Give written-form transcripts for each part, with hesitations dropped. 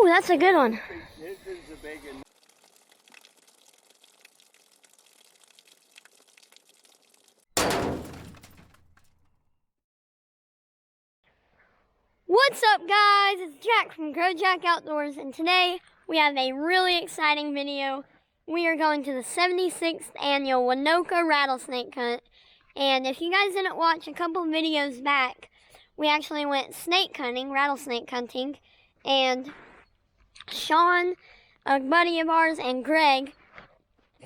Ooh, that's a good one. This is a big one. What's up, guys? It's Jack from GrowJack Outdoors, and today we have a really exciting video. We are going to the 76th annual Waynoka Rattlesnake Hunt, and if you guys didn't watch a couple videos back, we actually went snake hunting, rattlesnake hunting, and Shawn, a buddy of ours, and Greg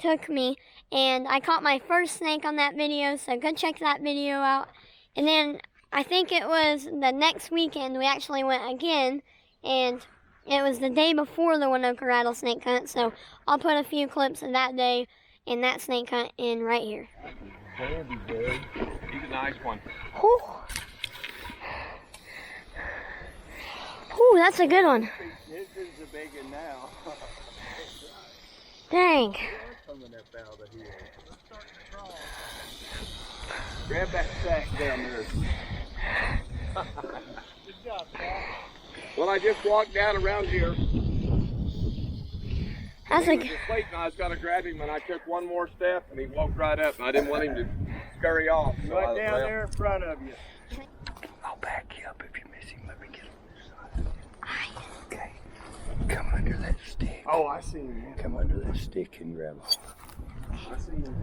took me, and I caught my first snake on that video, so go check that video out. And then I think it was the next weekend we actually went again, and it was the day before the Waynoka Rattlesnake Hunt, so I'll put a few clips of that day and that snake hunt in right here. He's a nice one. Ooh. Ooh, that's a good one. This is a big one now. Dang. Coming up out of here. Grab that sack down there. Good job, Pat. Well, I just walked down around here. That's He was asleep and I was going to grab him, and I took one more step and he walked right up, and I didn't want him to scurry off. So right down there in front of you. I'll back you up if you miss him. Let me get on this side. Okay. Come under that stick. Oh, I see him. Come under that stick and grab him. I see him.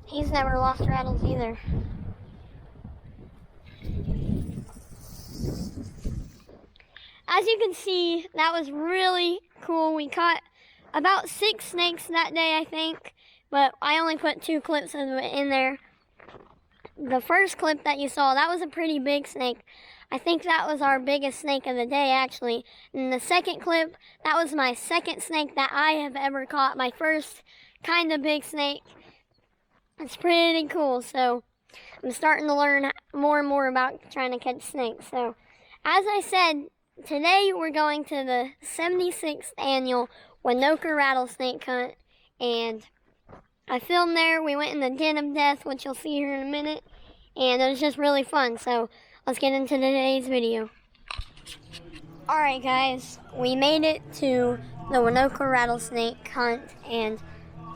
He's never lost rattles either. As you can see, that was really cool. We caught about 6 snakes that day, I think, but I only put 2 clips of it in there. The first clip that you saw, that was a pretty big snake. I think that was our biggest snake of the day, actually. And the second clip, that was my second snake that I have ever caught, my first kind of big snake. It's pretty cool, so I'm starting to learn more and more about trying to catch snakes. So, as I said, today we're going to the 76th annual Waynoka Rattlesnake Hunt, and I filmed there. We went in the Den of Death, which you'll see here in a minute, and it was just really fun. So, let's get into today's video. Alright guys, we made it to the Waynoka Rattlesnake Hunt, and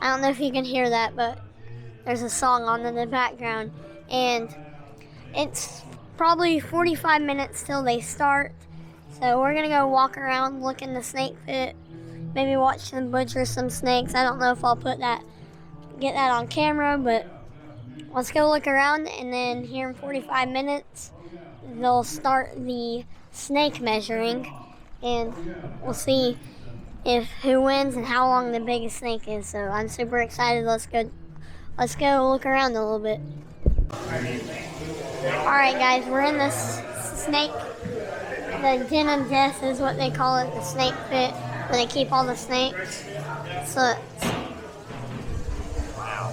I don't know if you can hear that, but there's a song on in the background, and it's probably 45 minutes till they start. So we're gonna go walk around, look in the snake pit, maybe watch them butcher some snakes. I don't know if I'll get that on camera, but let's go look around, and then here in 45 minutes, they'll start the snake measuring, and we'll see who wins and how long the biggest snake is. So I'm super excited. Let's go look around a little bit. Alright guys, we're in this snake, the Den of Death is what they call it, the snake pit, where they keep all the snakes. So wow.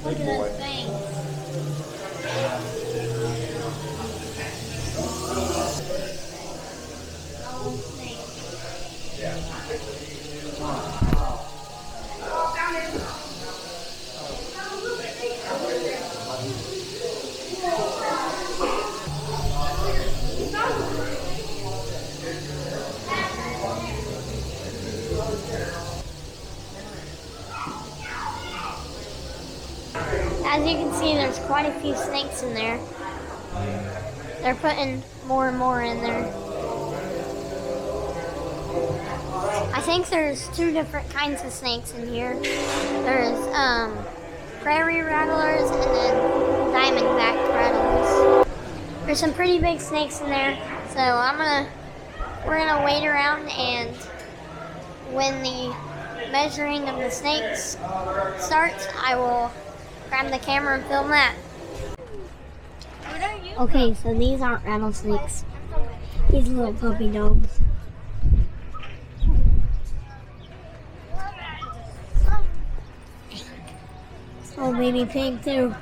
Look at those fangs. All those snakes. Yeah. As you can see, there's quite a few snakes in there. They're putting more and more in there. I think there's 2 different kinds of snakes in here. There's Prairie rattlers and then diamondback rattlers. There's some pretty big snakes in there, so we're gonna wait around, and when the measuring of the snakes starts, I will grab the camera and film that. Okay, so these aren't rattlesnakes. These little puppy dogs. Oh, baby pig too.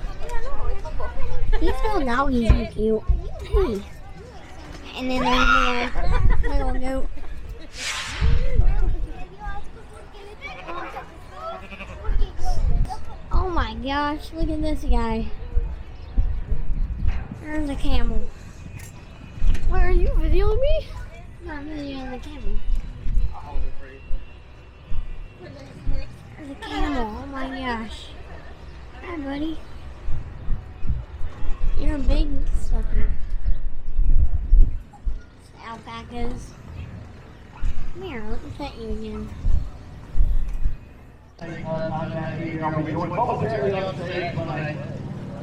These little doggies are cute. Hey. And then there's a little goat. Oh my gosh, look at this guy. There's a camel. Why are you videoing me? I'm videoing the camel. There's a camel, oh my gosh. Hi buddy. You're a big sucker. Alpacas. Come here, let me pet you again. The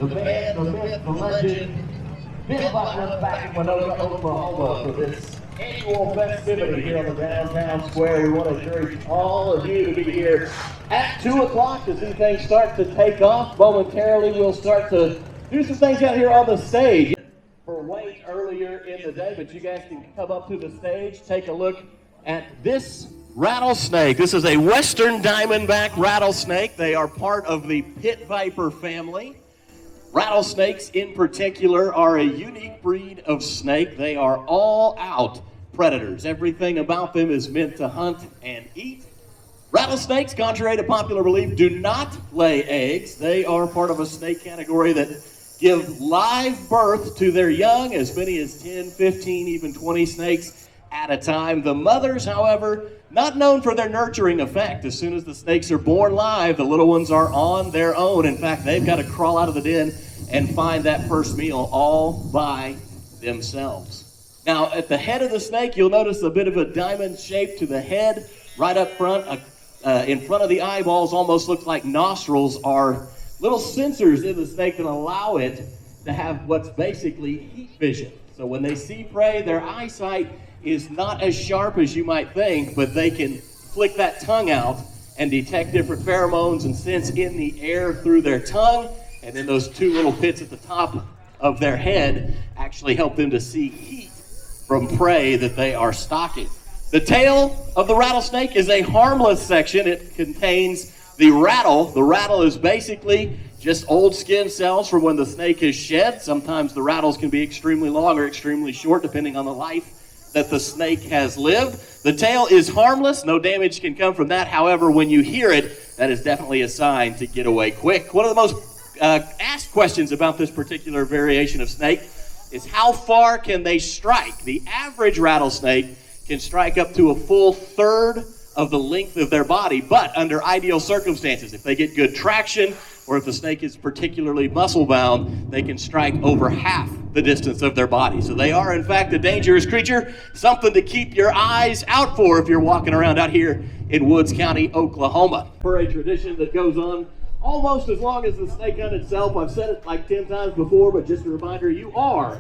band, the myth, the legend, Ben Buckland back in Waynoka, Oklahoma for this annual festivity here on the downtown square. We want to encourage all of you to be here at 2 o'clock to see things start to take off. Momentarily, we'll start to do some things out here on the stage. For Wayne earlier in the day, but you guys can come up to the stage, take a look at this rattlesnake. This is a western diamondback rattlesnake. They are part of the pit viper family. Rattlesnakes in particular are a unique breed of snake. They are all out predators. Everything about them is meant to hunt and eat. Rattlesnakes, contrary to popular belief, do not lay eggs. They are part of a snake category that give live birth to their young, as many as 10, 15, even 20 snakes at a time. The mothers, however, not known for their nurturing effect. As soon as the snakes are born live, the little ones are on their own. In fact, they've got to crawl out of the den and find that first meal all by themselves. Now, at the head of the snake, you'll notice a bit of a diamond shape to the head. Right up front, in front of the eyeballs, almost looks like nostrils, are little sensors in the snake that allow it to have what's basically heat vision. So when they see prey, their eyesight is not as sharp as you might think, but they can flick that tongue out and detect different pheromones and scents in the air through their tongue. And then those two little pits at the top of their head actually help them to see heat from prey that they are stalking. The tail of the rattlesnake is a harmless section. It contains the rattle. The rattle is basically just old skin cells from when the snake is shed. Sometimes the rattles can be extremely long or extremely short, depending on the life that the snake has lived. The tail is harmless. No damage can come from that. However, when you hear it, that is definitely a sign to get away quick. One of the most asked questions about this particular variation of snake is how far can they strike? The average rattlesnake can strike up to a full third of the length of their body, but under ideal circumstances, if they get good traction or if the snake is particularly muscle bound, they can strike over half the distance of their body. So they are in fact a dangerous creature, something to keep your eyes out for if you're walking around out here in Woods County, Oklahoma. For a tradition that goes on almost as long as the snake hunt itself. I've said it like 10 times before, but just a reminder, you are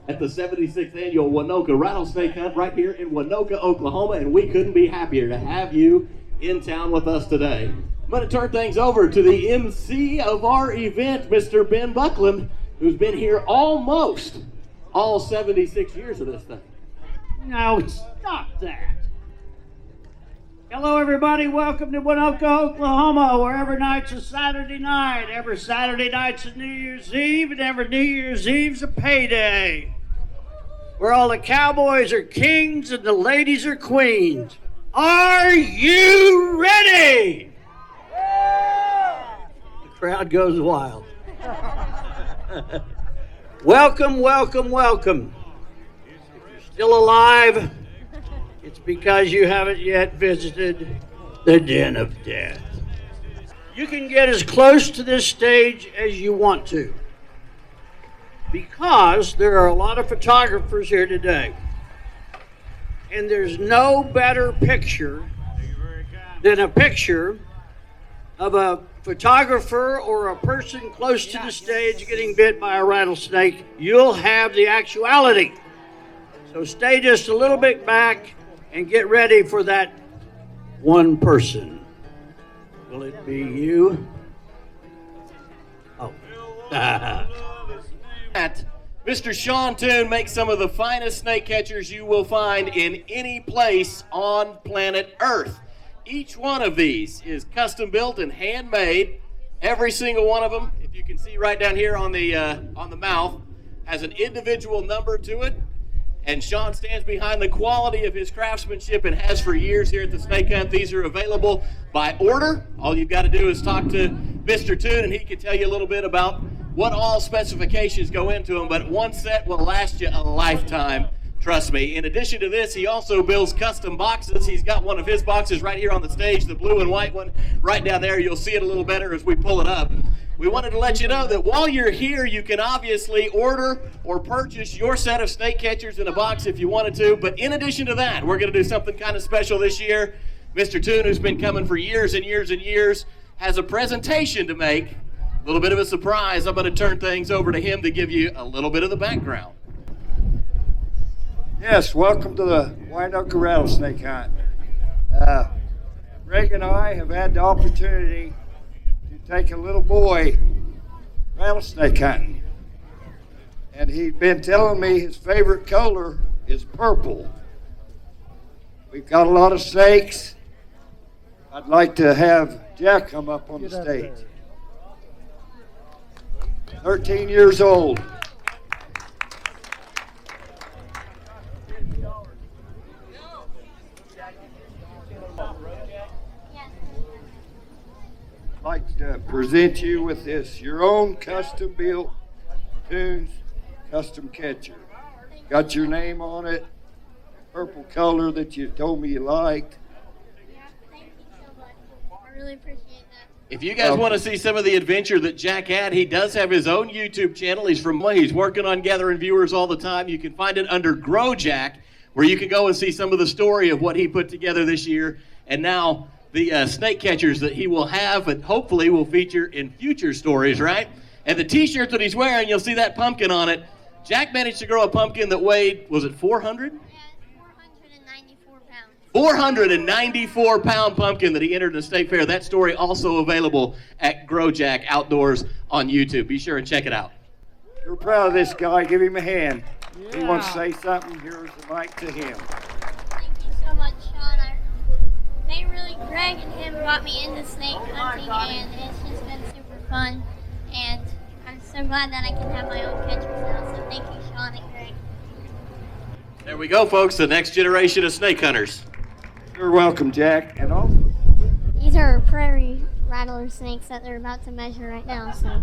at the 76th annual Waynoka Rattlesnake Hunt right here in Waynoka, Oklahoma, and we couldn't be happier to have you in town with us today. I'm going to turn things over to the MC of our event, Mr. Ben Buckland, who's been here almost all 76 years of this thing. No, stop that. Hello, everybody. Welcome to Waynoka, Oklahoma, where every night's a Saturday night. Every Saturday night's a New Year's Eve, and every New Year's Eve's a payday. Where all the cowboys are kings and the ladies are queens. Are you ready? The crowd goes wild. Welcome, welcome, welcome. If you're still alive, it's because you haven't yet visited the Den of Death. You can get as close to this stage as you want to, because there are a lot of photographers here today. And there's no better picture than a picture of a photographer or a person close to the stage getting bit by a rattlesnake. You'll have the actuality. So stay just a little bit back and get ready for that one person. Will it be you? Oh. That Mr. Shawntune makes some of the finest snake catchers you will find in any place on planet Earth. Each one of these is custom built and handmade. Every single one of them, if you can see right down here on the mouth, has an individual number to it. And Shawn stands behind the quality of his craftsmanship and has for years here at the Snake Hunt. These are available by order. All you've got to do is talk to Mr. Tune and he can tell you a little bit about what all specifications go into them, but one set will last you a lifetime, trust me. In addition to this, he also builds custom boxes. He's got one of his boxes right here on the stage, the blue and white one, right down there. You'll see it a little better as we pull it up. We wanted to let you know that while you're here, you can obviously order or purchase your set of snake catchers in a box if you wanted to, but in addition to that, we're gonna do something kind of special this year. Mr. Tune, who's been coming for years and years and years, has a presentation to make. A little bit of a surprise. I'm going to turn things over to him to give you a little bit of the background. Yes, welcome to the Waynoka Rattlesnake Hunt. Greg and I have had the opportunity to take a little boy rattlesnake hunting. And he'd been telling me his favorite color is purple. We've got a lot of snakes. I'd like to have Jack come up on the stage. 13 years old. I'd like to present you with this, your own custom built Tunes custom catcher. Got your name on it, purple color that you told me you liked. Yeah, thank you so much. I really appreciate that. If you guys want to see some of the adventure that Jack had, he does have his own YouTube channel. He's working on gathering viewers all the time. You can find it under GrowJack, where you can go and see some of the story of what he put together this year. And now the snake catchers that he will have and hopefully will feature in future stories, right? And the t-shirt that he's wearing, you'll see that pumpkin on it. Jack managed to grow a pumpkin that weighed, was it 400? Yeah, it's 494 pounds. 494-pound pumpkin that he entered in the state fair. That story also available at GrowJack Outdoors on YouTube. Be sure and check it out. You're proud of this guy. Give him a hand. Yeah. He wants to say something. Here's the mic to him. Thank you so much, Shawn. Greg and him brought me into snake hunting, and it's just been super fun. And I'm so glad that I can have my own catchers now. So thank you, Shawn and Greg. There we go, folks. The next generation of snake hunters. You're welcome, Jack. And all. These are prairie rattler snakes that they're about to measure right now. So.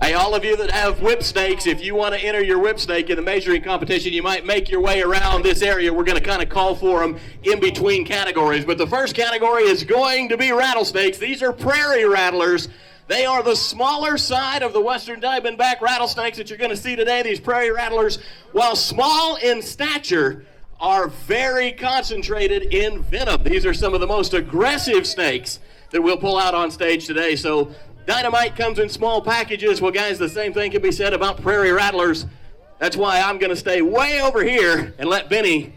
Hey, all of you that have whip snakes, if you want to enter your whip snake in the measuring competition, you might make your way around this area. We're going to kind of call for them in between categories. But the first category is going to be rattlesnakes. These are prairie rattlers. They are the smaller side of the western diamondback rattlesnakes that you're going to see today. These prairie rattlers, while small in stature, are very concentrated in venom. These are some of the most aggressive snakes that we'll pull out on stage today. So dynamite comes in small packages. Well, guys, the same thing can be said about prairie rattlers. That's why I'm going to stay way over here and let Benny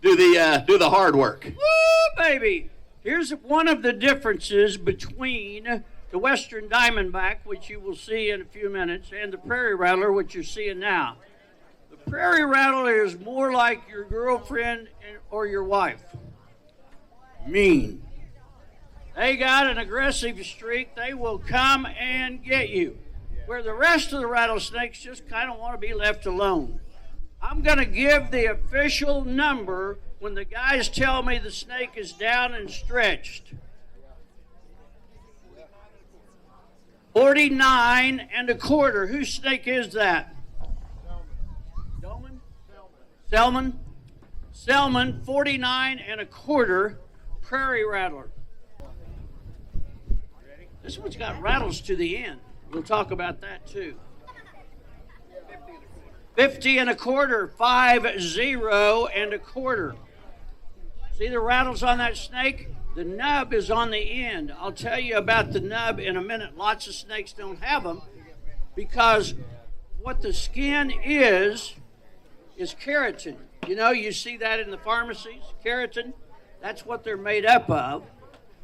do the hard work. Woo, baby! Here's one of the differences between the western diamondback, which you will see in a few minutes, and the prairie rattler, which you're seeing now. The prairie rattler is more like your girlfriend or your wife. Mean. They got an aggressive streak. They will come and get you. Where the rest of the rattlesnakes just kind of want to be left alone. I'm going to give the official number when the guys tell me the snake is down and stretched. 49 1/4. Whose snake is that? Selman? Selman, 49 1/4, prairie rattler. This one's got rattles to the end. We'll talk about that too. 50 1/4, 50 1/4. See the rattles on that snake? The nub is on the end. I'll tell you about the nub in a minute. Lots of snakes don't have them because what the skin is keratin. You know, you see that in the pharmacies, keratin. That's what they're made up of.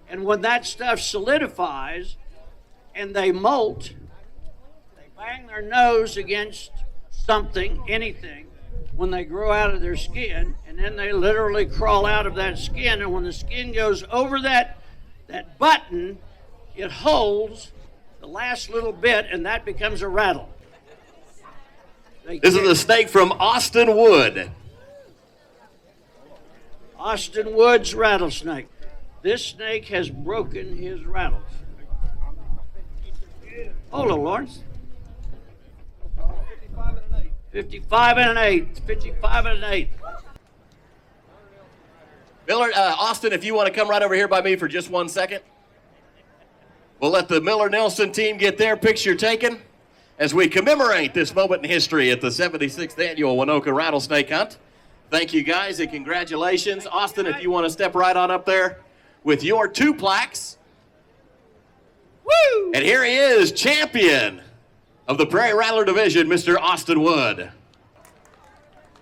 And when that stuff solidifies and they molt, they bang their nose against something, anything, when they grow out of their skin, and then they literally crawl out of that skin, and when the skin goes over that button, it holds the last little bit, and that becomes a rattle. This is a snake from Austin Wood. Austin Wood's rattlesnake. This snake has broken his rattles. Hold on, Lawrence. 55 and an 8. 55 and an 8. Miller, Austin, if you want to come right over here by me for just 1 second. We'll let the Miller-Nelson team get their picture taken as we commemorate this moment in history at the 76th Annual Waynoka Rattlesnake Hunt. Thank you, guys, and congratulations. Austin, if you want to step right on up there with your 2 plaques. Woo! And here he is, champion of the Prairie Rattler Division, Mr. Austin Wood.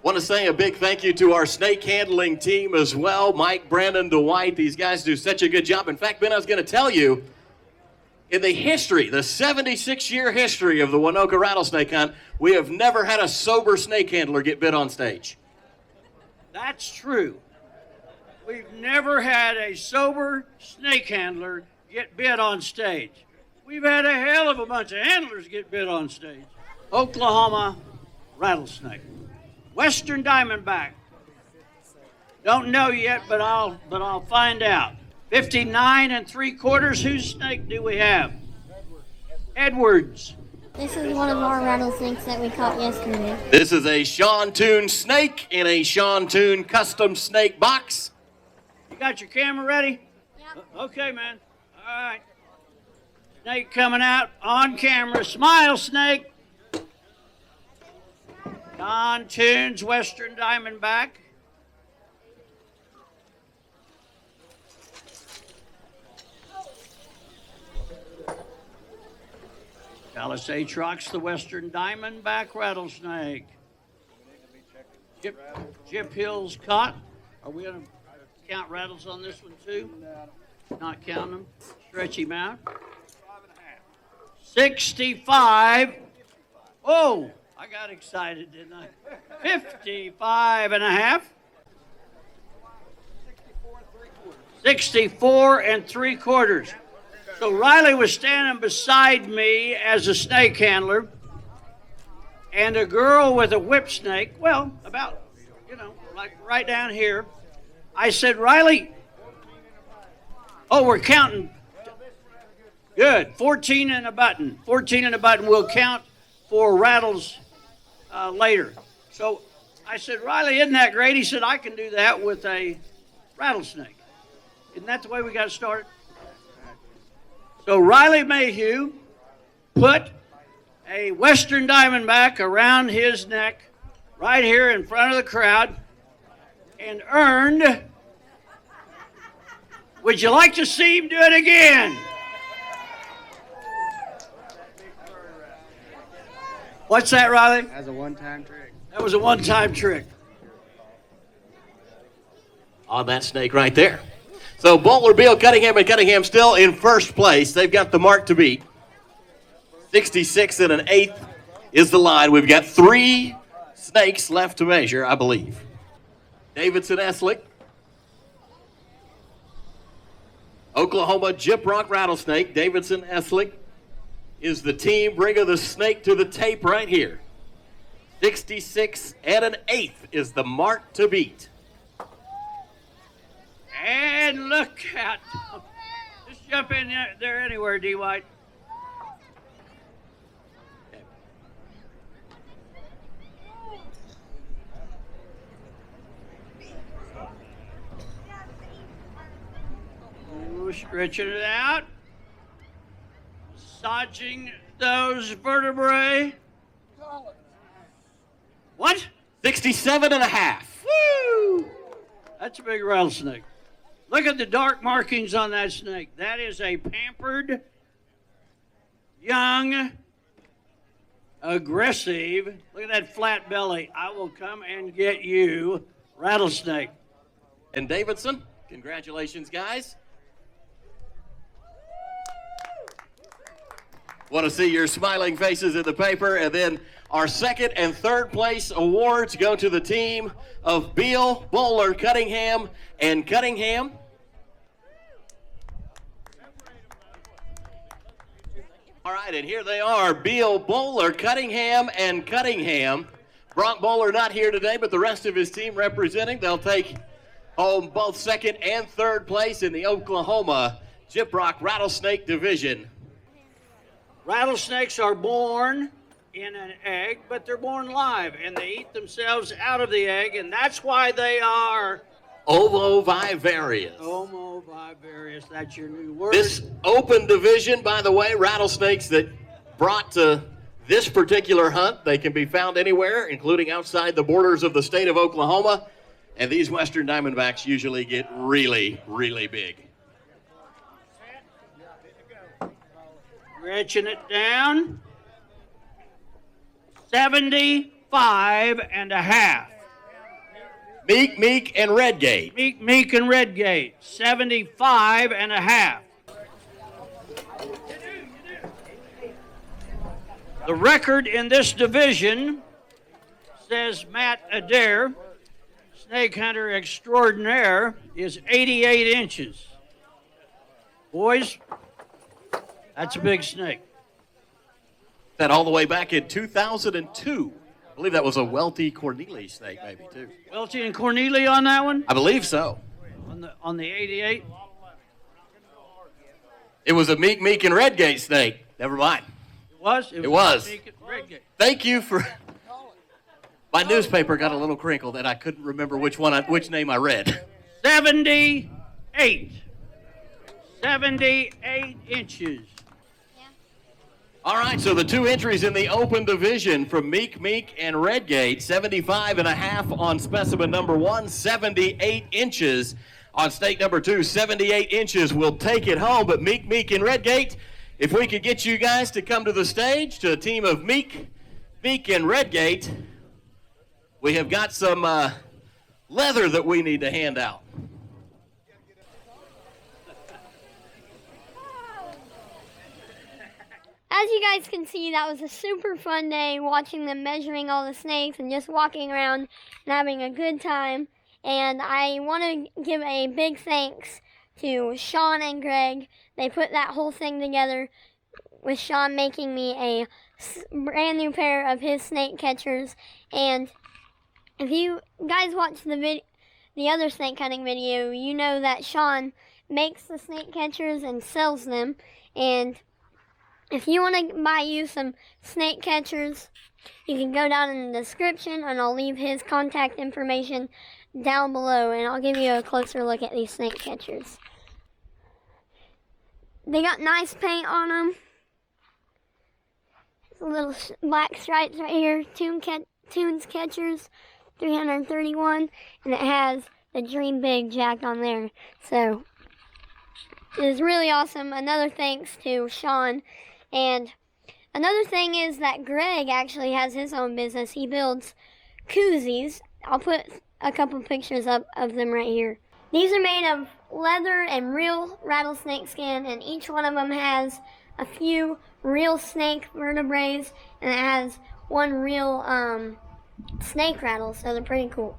Want to say a big thank you to our snake handling team as well. Mike, Brandon, Dwight, these guys do such a good job. In fact, Ben, I was going to tell you, in the history, the 76-year history of the Waynoka Rattlesnake Hunt, we have never had a sober snake handler get bit on stage. That's true. We've never had a sober snake handler get bit on stage. We've had a hell of a bunch of handlers get bit on stage. Oklahoma rattlesnake. Western diamondback. Don't know yet, but I'll find out. 59 3/4. Whose snake do we have? Edwards. This is one of our rattlesnakes that we caught yesterday. This is a Shawntune snake in a Shawntune custom snake box. You got your camera ready? Yep. Okay, man. All right. Snake coming out on camera. Smile, snake. Shawtune's Western diamondback. Dallas Atrox, the Western diamondback rattlesnake. Chip Hill's caught. Are we going to count rattles on this one too? Not count them. Stretch him out. 65. Oh, I got excited, didn't I? 55 and a half. 64 3/4. So Riley was standing beside me as a snake handler, and a girl with a whip snake, well, about, like right down here. I said, Riley, oh, we're counting. Good, 14 and a button. 14 and a button. We'll count for rattles later. So I said, Riley, isn't that great? He said, I can do that with a rattlesnake. Isn't that the way we got started? So Riley Mayhew put a Western diamondback around his neck right here in front of the crowd and earned, would you like to see him do it again? What's that, Riley? That's a one-time trick. That was a one-time trick. On that snake right there. So Butler, Beal, Cunningham, and Cunningham still in first place. They've got the mark to beat. 66 and an 1/8 is the line. We've got 3 snakes left to measure, I believe. Davidson Eslick. Oklahoma Gyprock Rattlesnake. Davidson Eslick is the team bringing the snake to the tape right here. 66 and an 1/8 is the mark to beat. And look at, just jump in there anywhere, D. White. Ooh, stretching it out, massaging those vertebrae. What? 67 and a half. Woo! That's a big rattlesnake. Look at the dark markings on that snake. That is a pampered, young, aggressive, look at that flat belly. I will come and get you, rattlesnake. And Davidson, congratulations, guys. Want to see your smiling faces in the paper. And then our second and third place awards go to the team of Beal, Bowler, Cunningham, and Cunningham. All right, and here they are, Beal, Bowler, Cunningham, and Cunningham. Brock Bowler not here today, but the rest of his team representing. They'll take home both second and third place in the Oklahoma Gyprock Rattlesnake Division. Rattlesnakes are born in an egg, but they're born live, and they eat themselves out of the egg, and that's why they are ovoviviparous. Ovoviviparous, that's your new word. This open division, by the way, rattlesnakes that brought to this particular hunt, they can be found anywhere, including outside the borders of the state of Oklahoma, and these western diamondbacks usually get really, really big. Stretching it down. 75 and a half. Meek, and Redgate. Meek, and Redgate. 75 and a half. The record in this division says Matt Adair, snake hunter extraordinaire, is 88 inches. Boys, that's a big snake. That all the way back in 2002. I believe that was a Welty Cornelia snake, maybe, too. Welty and Cornelia on that one? I believe so. On the 88? It was a Meek, and Redgate snake. Never mind. It was? It was. Meek and Redgate. Thank you for... My newspaper got a little crinkled, and I couldn't remember which name I read. 78. 78 inches. All right, so the two entries in the open division from Meek, and Redgate, 75 and a half on specimen number 1, 78 inches on snake number 2, 78 inches will take it home. But Meek, and Redgate, if we could get you guys to come to the stage, to a team of Meek, and Redgate, we have got some leather that we need to hand out. As you guys can see, that was a super fun day watching them measuring all the snakes and just walking around and having a good time. And I want to give a big thanks to Shawn and Greg. They put that whole thing together with Shawn making me a brand new pair of his snake catchers. And if you guys watch the other snake hunting video, you know that Shawn makes the snake catchers and sells them. And if you want to buy you some snake catchers, you can go down in the description, and I'll leave his contact information down below, and I'll give you a closer look at these snake catchers. They got nice paint on them. Little black stripes right here. Tunes catchers, 331, and it has the Dream Big jacked on there. So it is really awesome. Another thanks to Shawn. And another thing is that Greg actually has his own business. He builds Koosies. I'll put a couple pictures up of them right here. These are made of leather and real rattlesnake skin, and each one of them has a few real snake vertebrae, and it has one real snake rattle, so they're pretty cool.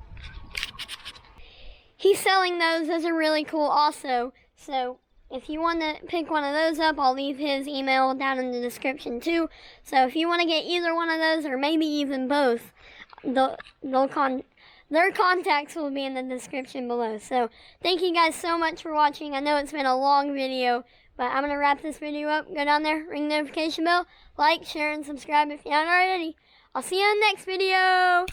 He's selling those. Those are really cool also. So if you want to pick one of those up, I'll leave his email down in the description too. So if you want to get either one of those, or maybe even both, their contacts will be in the description below. So thank you guys so much for watching. I know it's been a long video, but I'm going to wrap this video up. Go down there, ring the notification bell, like, share, and subscribe if you haven't already. I'll see you in the next video.